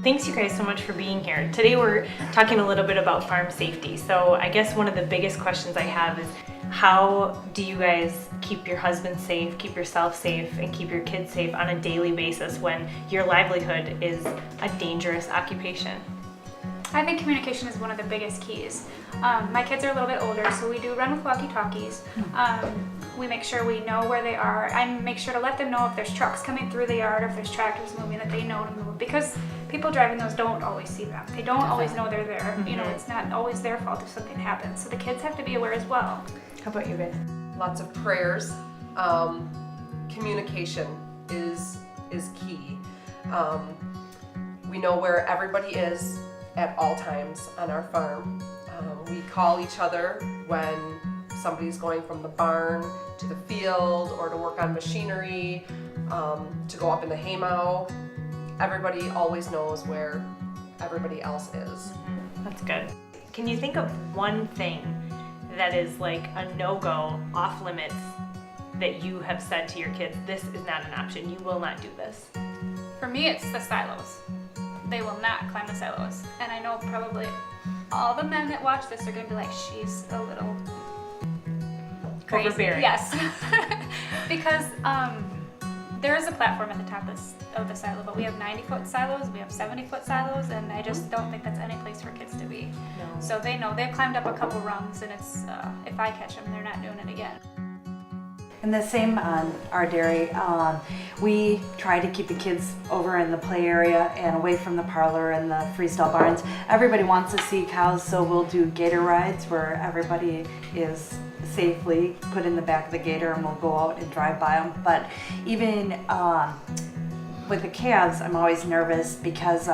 Thanks you guys so much for being here. Today we're talking a little bit about farm safety. So I guess one of the biggest questions I have is, how do you guys keep your husband safe, keep yourself safe, and keep your kids safe on a daily basis when your livelihood is a dangerous occupation? I think communication is one of the biggest keys. My kids are a little bit older, so we do run with walkie-talkies. We make sure we know where they are. I make sure to let them know if there's trucks coming through the yard or if there's tractors moving, that they know to move, because people driving those don't always see them. They don't always know they're there. You know, it's not always their fault if something happens. So the kids have to be aware as well. How about you guys? Lots of prayers. Communication is key. We know where everybody is at all times on our farm. We call each other when somebody's going from the barn to the field or to work on machinery, to go up in the haymow. Everybody always knows where everybody else is. That's good. Can you think of one thing that is like a no-go, off limits, that you have said to your kids, this is not an option, you will not do this? For me, it's the silos. They will not climb the silos. And I know probably all the men that watch this are going to be like, she's a little crazy. Overbearing. Yes. Because there is a platform at the top of the silo, but we have 90-foot silos, we have 70-foot silos, and I just don't think that's any place for kids to be. No. So they know they've climbed up a couple rungs, and it's if I catch them, they're not doing it again. And the same on our dairy. We try to keep the kids over in the play area and away from the parlor and the freestyle barns. Everybody wants to see cows, so we'll do gator rides where everybody is safely put in the back of the gator and we'll go out and drive by them. But even with the calves, I'm always nervous because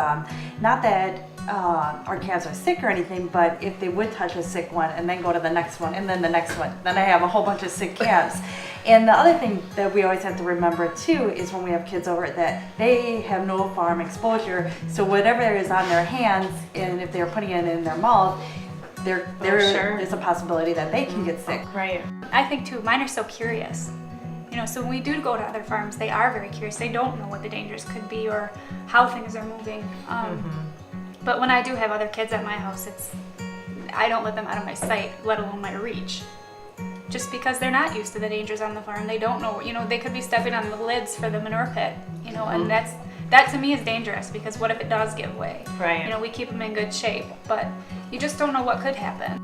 not that our calves are sick or anything, but if they would touch a sick one and then go to the next one and then the next one, then I have a whole bunch of sick calves. And the other thing that we always have to remember too is when we have kids over, that they have no farm exposure, so whatever is on their hands, and if they're putting it in their mouth, there's a possibility that they can get sick. Right. I think too, mine are so curious. You know, so when we do go to other farms, they are very curious. They don't know what the dangers could be or how things are moving. But when I do have other kids at my house, I don't let them out of my sight, let alone my reach. Just because they're not used to the dangers on the farm. They don't know, you know, they could be stepping on the lids for the manure pit, you know, and that to me is dangerous, because what if it does give way? Right. You know, we keep them in good shape, but you just don't know what could happen.